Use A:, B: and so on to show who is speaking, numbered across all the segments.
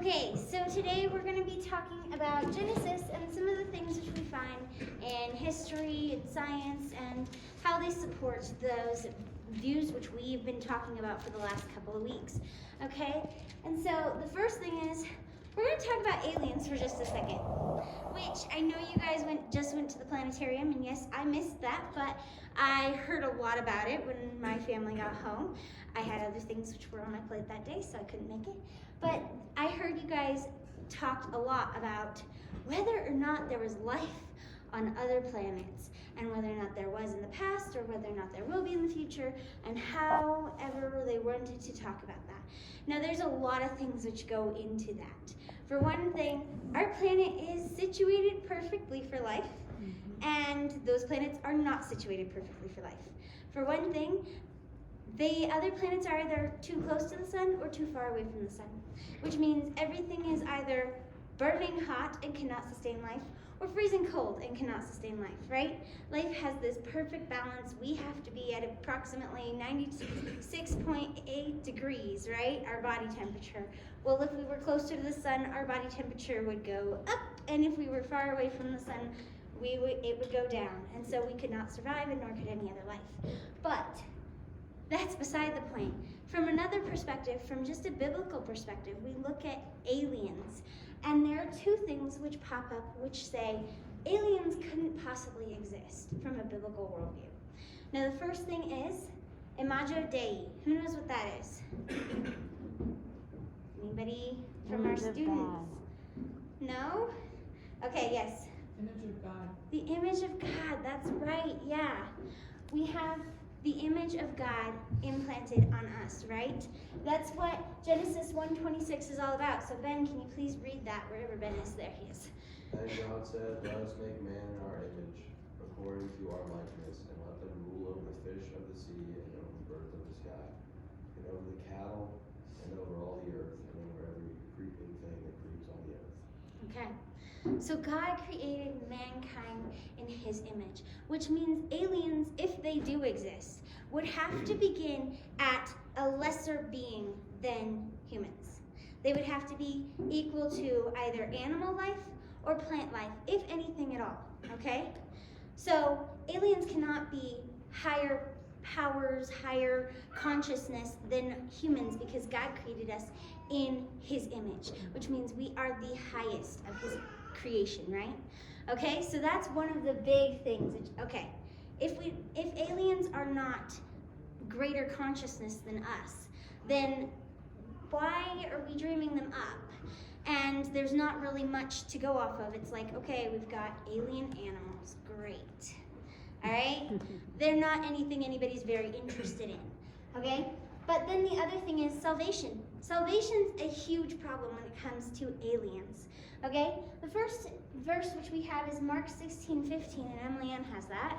A: Okay, so today we're going to be talking about Genesis and some of the things which we find in history and science and how they support those views which we've been talking about for the last couple of weeks. Okay, and so the first thing is we're going to talk about aliens for just a second, which I know you guys just went to the planetarium, and yes, I missed that, but I heard a lot about it when my family got home. I had other things which were on my plate that day, so I couldn't make it. But I heard you guys talked a lot about whether or not there was life on other planets, and whether or not there was in the past, or whether or not there will be in the future, and however they wanted to talk about that. Now, there's a lot of things which go into that. For one thing, our planet is situated perfectly for life, and those planets are not situated perfectly for life. For one thing, the other planets are either too close to the sun or too far away from the sun, which means everything is either burning hot and cannot sustain life, or freezing cold and cannot sustain life, right? Life has this perfect balance. We have to be at approximately 96.8 degrees, right? Our body temperature. Well, if we were closer to the sun, our body temperature would go up, and if we were far away from the sun, it would go down. And so we could not survive, and nor could any other life. But that's beside the point. From another perspective, from just a biblical perspective, we look at aliens. And there are two things which pop up which say aliens couldn't possibly exist from a biblical worldview. Now, the first thing is Imago Dei. Who knows what that is? Anybody from our students? No? Okay, yes.
B: Image of God.
A: The image of God, that's right, yeah. We have the image of God implanted on us, right? That's what Genesis 1:26 is all about. So Ben, can you please read that wherever Ben is? There he is.
C: And God said, "Let us make man in our image, according to our likeness, and let them rule over the fish of the sea, and over the birds of the sky, and over the cattle, and over all the earth, and over every creeping thing that creeps on the earth."
A: Okay. So God created mankind in his image, which means aliens, if they do exist, would have to begin at a lesser being than humans. They would have to be equal to either animal life or plant life, if anything at all, okay? So aliens cannot be higher powers, higher consciousness than humans, because God created us in his image, which means we are the highest of his creation, right? Okay, so that's one of the big things. Okay, if aliens are not greater consciousness than us, then why are we dreaming them up? And there's not really much to go off of. It's like, okay, we've got alien animals, great. All right? They're not anything anybody's very interested in, okay? But then the other thing is salvation. Salvation's a huge problem when it comes to aliens, okay? The first verse which we have is Mark 16:15, and Emily Ann has that.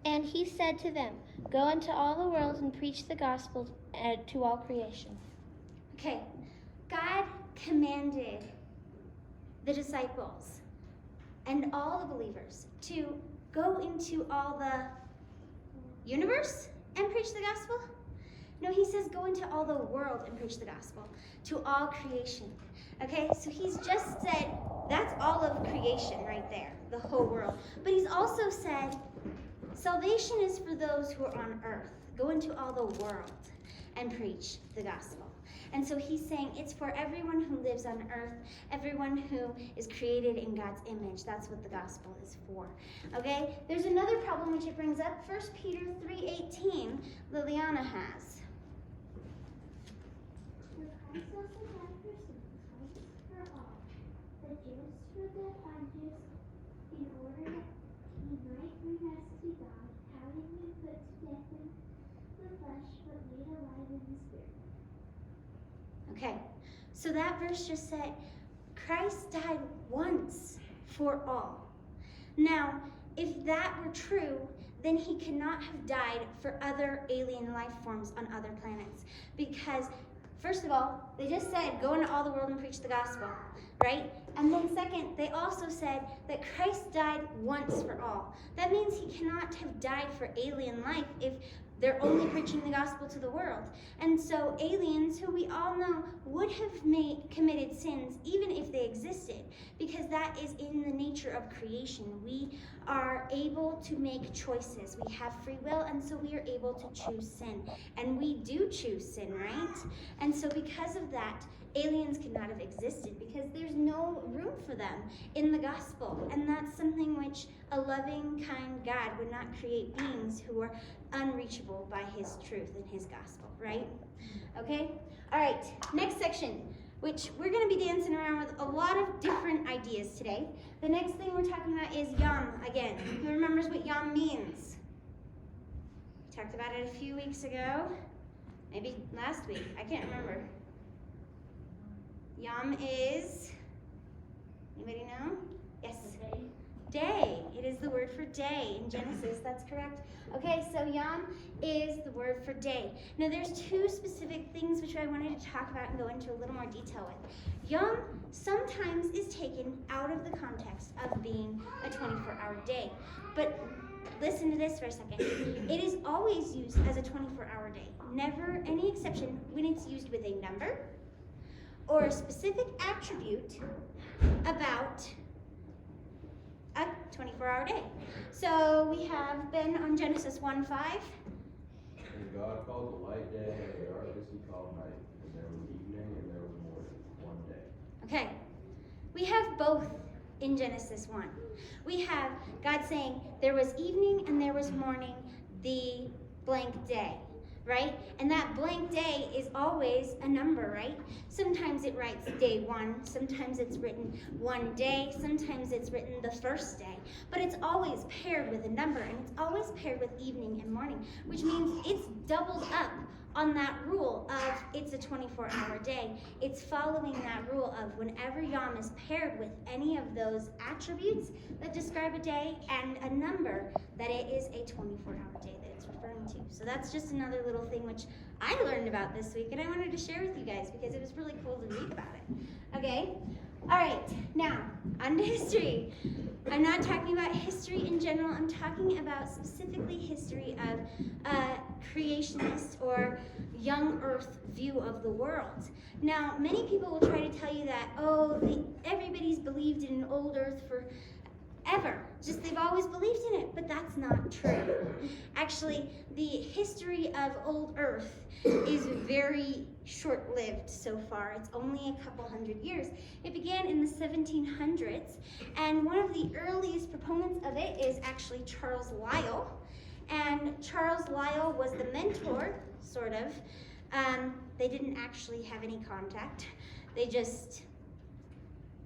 D: And he said to them, "Go into all the world and preach the gospel to all creation."
A: Okay, God commanded the disciples and all the believers to go into all the universe and preach the gospel? No, he says go into all the world and preach the gospel to all creation. Okay, so he's just said that's all of creation right there, the whole world. But he's also said salvation is for those who are on earth. Go into all the world and preach the gospel. And so he's saying it's for everyone who lives on earth, everyone who is created in God's image. That's what the gospel is for. Okay? There's another problem which it brings up. 1 Peter 3:18, Liliana has.
E: For Christ also died for sins, once for all, the Jews for the unjust, in order that he might bring us to God, having been put to death in the flesh, but made alive in the spirit.
A: Okay, so that verse just said Christ died once for all. Now, if that were true, then he cannot have died for other alien life forms on other planets. Because, first of all, they just said, go into all the world and preach the gospel, right? And then second, they also said that Christ died once for all. That means he cannot have died for alien life if they're only preaching the gospel to the world. And so aliens, who we all know would have committed sins even if they existed, because that is in the nature of creation. We are able to make choices. We have free will, and so we are able to choose sin. And we do choose sin, right? And so because of that, aliens could not have existed because there's no room for them in the gospel. And that's something which a loving, kind God would not create beings who are unreachable by his truth and his gospel, right? Okay? All right, next section, which we're going to be dancing around with a lot of different ideas today. The next thing we're talking about is Yom again. Who remembers what Yom means? We talked about it a few weeks ago. Maybe last week. I can't remember. Yom is, anybody know? Yes. Day. It is the word for day in Genesis. That's correct. Okay, so Yom is the word for day. Now there's two specific things which I wanted to talk about and go into a little more detail with. Yom sometimes is taken out of the context of being a 24-hour day. But listen to this for a second. It is always used as a 24-hour day. Never any exception when it's used with a number or a specific attribute about a 24-hour day. So we have been on Genesis 1:5.
C: And God called the light day, and the darkness he called night. And there was evening, and there was morning, one day.
A: Okay, we have both in Genesis 1. We have God saying there was evening and there was morning, the blank day, right? And that blank day is always a number, right? Sometimes it writes day 1, sometimes it's written one day, sometimes it's written the first day. But it's always paired with a number, and it's always paired with evening and morning, which means it's doubled up on that rule of it's a 24-hour day. It's following that rule of whenever Yom is paired with any of those attributes that describe a day and a number, that it is a 24-hour day that it's referring to. So that's just another little thing which I learned about this week, and I wanted to share with you guys because it was really cool to read about it. Okay? All right, now, on to history. I'm not talking about history in general. I'm talking about specifically history of creationist or young earth view of the world. Now, many people will try to tell you that, everybody's believed in an old earth forever. Just they've always believed in it, but that's not true. Actually, the history of old earth is very short-lived so far. It's only a couple hundred years. It began in the 1700s, and one of the earliest proponents of it is actually Charles Lyell. And Charles Lyell was the mentor, sort of. They didn't actually have any contact.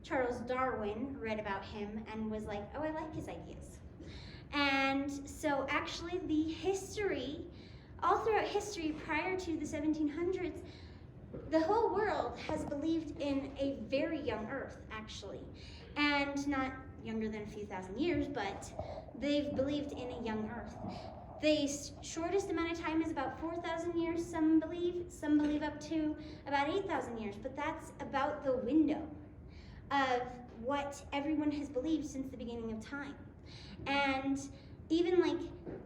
A: Charles Darwin read about him and was like, oh, I like his ideas. And so actually the history, all throughout history prior to the 1700s, the whole world has believed in a very young earth, actually. And not younger than a few thousand years, but they've believed in a young earth. The shortest amount of time is about 4,000 years, some believe up to about 8,000 years, but that's about the window of what everyone has believed since the beginning of time. And even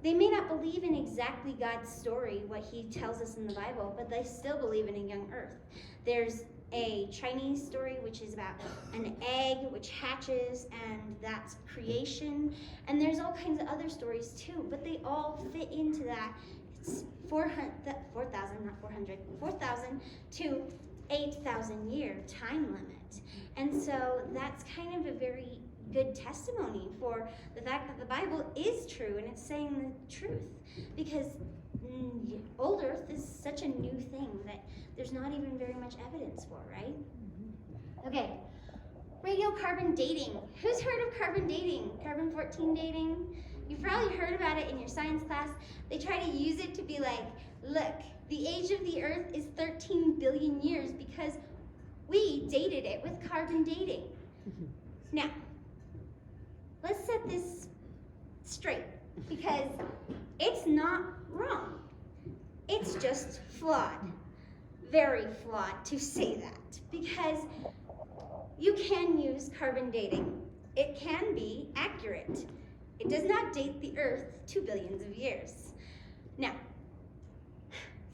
A: they may not believe in exactly God's story, what he tells us in the Bible, but they still believe in a young earth. There's a Chinese story which is about an egg which hatches, and that's creation. And there's all kinds of other stories too, but they all fit into that. It's 4,000 to 8,000 year time limit. And so that's kind of a very good testimony for the fact that the Bible is true and it's saying the truth, because old earth is such a new thing that there's not even very much evidence for, right? Okay, radiocarbon dating. Who's heard of carbon dating? Carbon-14 dating? You've probably heard about it in your science class. They try to use it to be like, look, the age of the earth is 13 billion years because we dated it with carbon dating. Now, let's set this straight, because it's not wrong. It's just flawed. Very flawed to say that, because you can use carbon dating. It can be accurate. It does not date the Earth 2 billions of years. Now,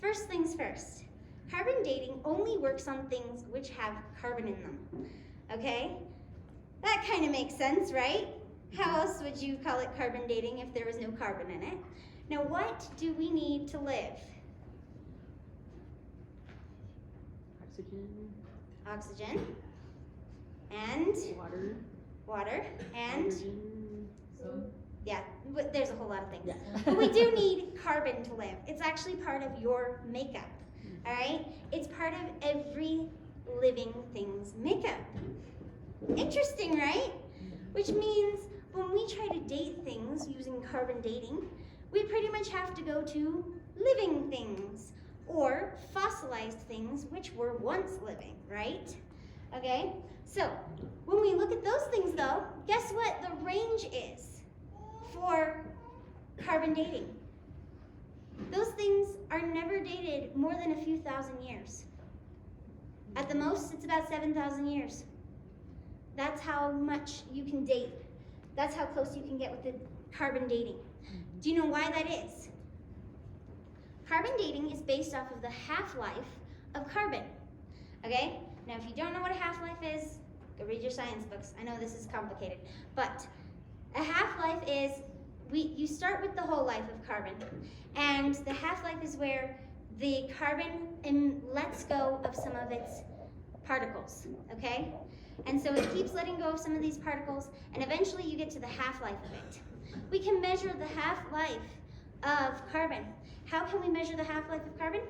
A: first things first. Carbon dating only works on things which have carbon in them. Okay? That kind of makes sense, right? How else would you call it carbon dating if there was no carbon in it? Now, what do we need to live?
B: Oxygen.
A: Oxygen. And
B: Water.
A: water. And
B: Hydrogen.
A: yeah, there's a whole lot of things.
B: Yeah.
A: But we do need carbon to live. It's actually part of your makeup. All right? It's part of every living thing's makeup. Interesting, right? Which means when we try to date things using carbon dating, we pretty much have to go to living things or fossilized things which were once living, right? Okay? So, when we look at those things though, guess what the range is for carbon dating? Those things are never dated more than a few thousand years. At the most, it's about 7,000 years. That's how much you can date. That's how close you can get with the carbon dating. Do you know why that is? Carbon dating is based off of the half-life of carbon. Okay? Now, if you don't know what a half-life is, go read your science books. I know this is complicated, but a half-life is you start with the whole life of carbon, and the half-life is where the carbon lets go of some of its particles, okay? And so it keeps letting go of some of these particles, and eventually you get to the half-life of it. We can measure the half-life of carbon. How can we measure the half-life of carbon?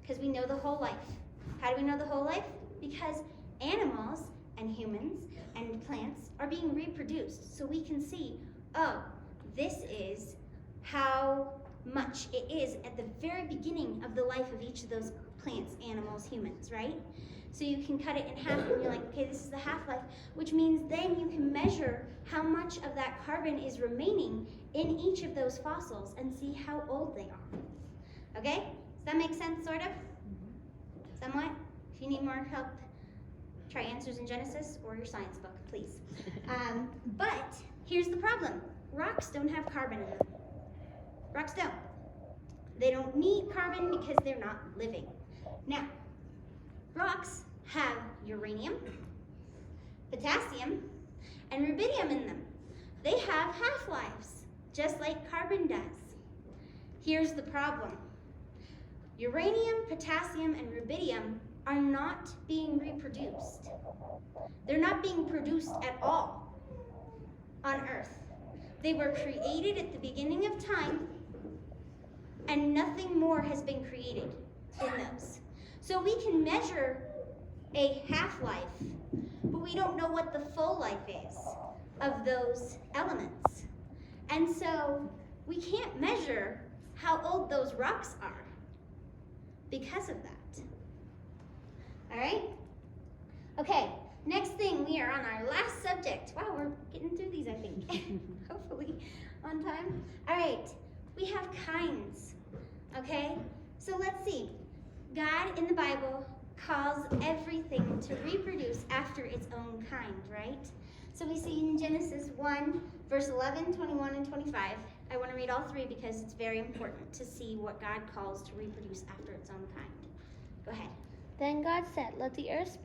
A: Because we know the whole life. How do we know the whole life? Because animals and humans and plants are being reproduced. So we can see, oh, this is how much it is at the very beginning of the life of each of those plants, animals, humans, right? So you can cut it in half and you're like, okay, this is the half-life, which means then you can measure how much of that carbon is remaining in each of those fossils and see how old they are. Okay? Does that make sense, sort of? Somewhat? If you need more help, try Answers in Genesis or your science book, please. But here's the problem. Rocks don't have carbon in them. Rocks don't. They don't need carbon because they're not living. Now, rocks have uranium, potassium, and rubidium in them. They have half-lives, just like carbon does. Here's the problem. Uranium, potassium, and rubidium are not being reproduced. They're not being produced at all on Earth. They were created at the beginning of time, and nothing more has been created in those. So we can measure a half-life, but we don't know what the full life is of those elements. And so we can't measure how old those rocks are because of that. All right? Okay, next thing, we are on our last subject. Wow, we're getting through these, I think. Hopefully on time. All right, we have kinds, okay? So let's see. God in the Bible calls everything to reproduce after its own kind, right? So we see in Genesis 1, verse 11, 21, and 25. I want to read all three because it's very important to see what God calls to reproduce after its own kind. Go ahead.
D: Then God said, let the earth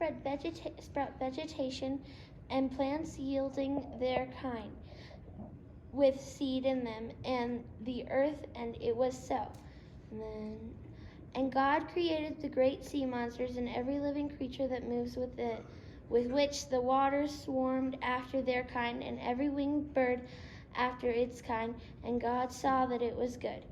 D: sprout vegetation and plants yielding their kind, with seed in them, and the earth, and it was so. And God created the great sea monsters and every living creature that moves with it, with which the waters swarmed after their kind, and every winged bird after its kind. And God saw that it was good.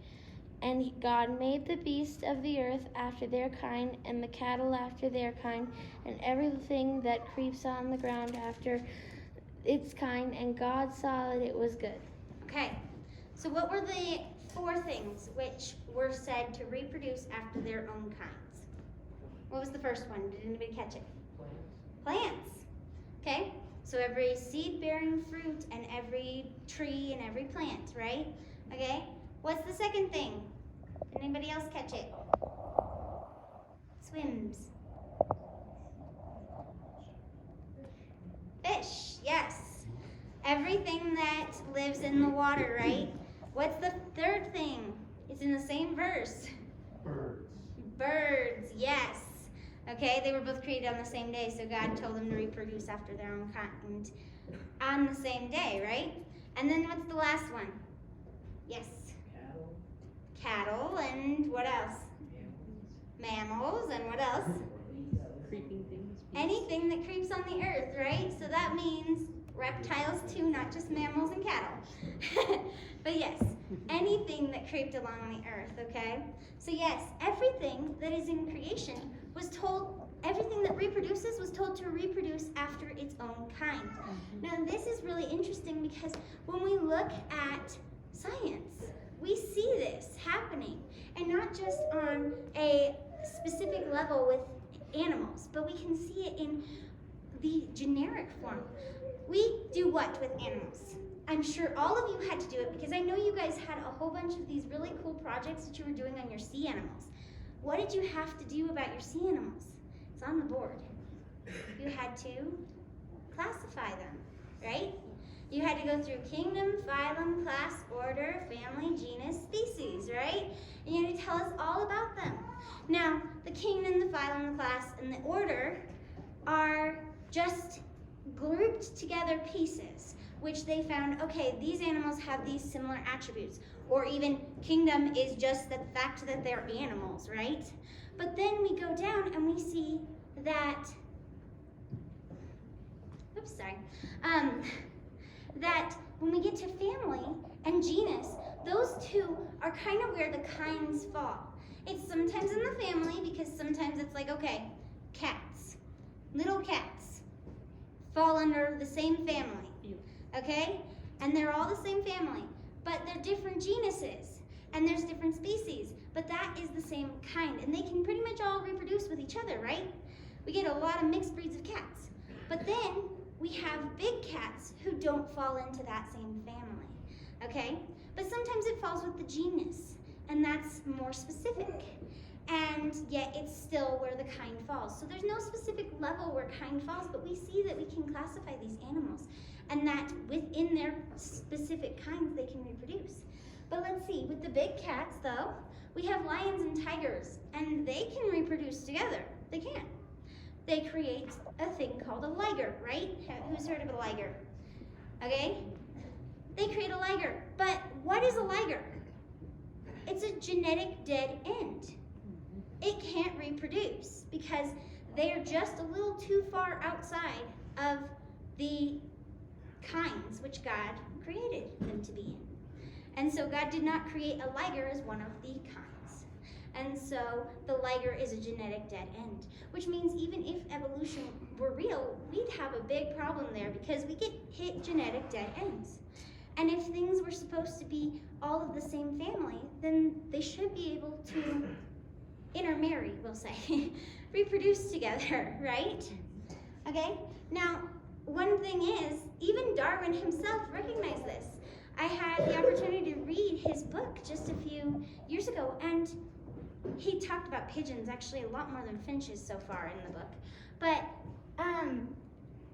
D: And God made the beasts of the earth after their kind, and the cattle after their kind, and everything that creeps on the ground after its kind. And God saw that it was good.
A: Okay, so what were the four things which were said to reproduce after their own kinds? What was the first one? Did anybody catch it? Plants. Okay, so every seed-bearing fruit and every tree and every plant, right? Okay, what's the second thing? Did anybody else catch it? Swims. Fish, yes. Everything that lives in the water, right? What's the third thing? It's in the same verse.
C: Birds.
A: Birds, yes. Okay, they were both created on the same day, so God told them to reproduce after their own kind on the same day, right? And then what's the last one? Yes. Cattle, and what else? Mammals, and what else?
B: Creeping things.
A: Anything that creeps on the earth, right? So that means reptiles too, not just mammals and cattle. But yes, anything that creeped along the earth, okay? So yes, everything that is in creation was told, everything that reproduces was told to reproduce after its own kind. Now this is really interesting because when we look at science, we see this happening, and not just on a specific level with animals, but we can see it in the generic form. We do what with animals? I'm sure all of you had to do it because I know you guys had a whole bunch of these really cool projects that you were doing on your sea animals. What did you have to do about your sea animals? It's on the board. You had to classify them, right? You had to go through kingdom, phylum, class, order, family, genus, species, right? And you had to tell us all about them. Now, the kingdom, the phylum, the class, and the order are just grouped together pieces, which they found, okay, these animals have these similar attributes. Or even kingdom is just the fact that they're animals, right? But then we go down and we see that, that when we get to family and genus, those two are kind of where the kinds fall. It's sometimes in the family because sometimes it's like, okay, cats, little cats fall under the same family, okay? And they're all the same family, but they're different genuses and there's different species, but that is the same kind, and they can pretty much all reproduce with each other, right? We get a lot of mixed breeds of cats, but then we have big cats who don't fall into that same family, okay? But sometimes it falls with the genus, and that's more specific. And yet it's still where the kind falls. So there's no specific level where kind falls, but we see that we can classify these animals, and that within their specific kinds they can reproduce. But let's see, with the big cats though, we have lions and tigers, and they can reproduce together. They can. They create a thing called a liger, right? Who's heard of a liger? Okay? They create a liger. But what is a liger? It's a genetic dead end. It can't reproduce because they're just a little too far outside of the kinds which God created them to be in. And so God did not create a liger as one of the kinds. And so the liger is a genetic dead end, which means even if evolution were real, we'd have a big problem there because we get hit genetic dead ends. And if things were supposed to be all of the same family, then they should be able to intermarry, we'll say, reproduce together, right? Okay, now one thing is, even Darwin himself recognized this. I had the opportunity to read his book just a few years ago, and he talked about pigeons, actually a lot more than finches so far in the book. But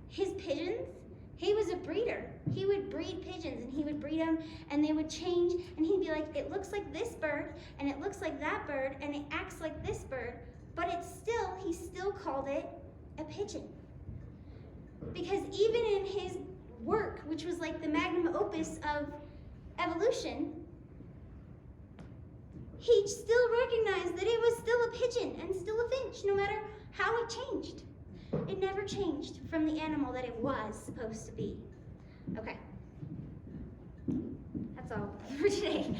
A: his pigeons, he was a breeder. He would breed pigeons, and he would breed them, and they would change, and he'd be like, it looks like this bird, and it looks like that bird, and it acts like this bird, but he still called it a pigeon. Because even in his work, which was like the magnum opus of evolution, he still recognized that it was still a pigeon and still a finch, no matter how it changed. It never changed from the animal that it was supposed to be. Okay. That's all for today.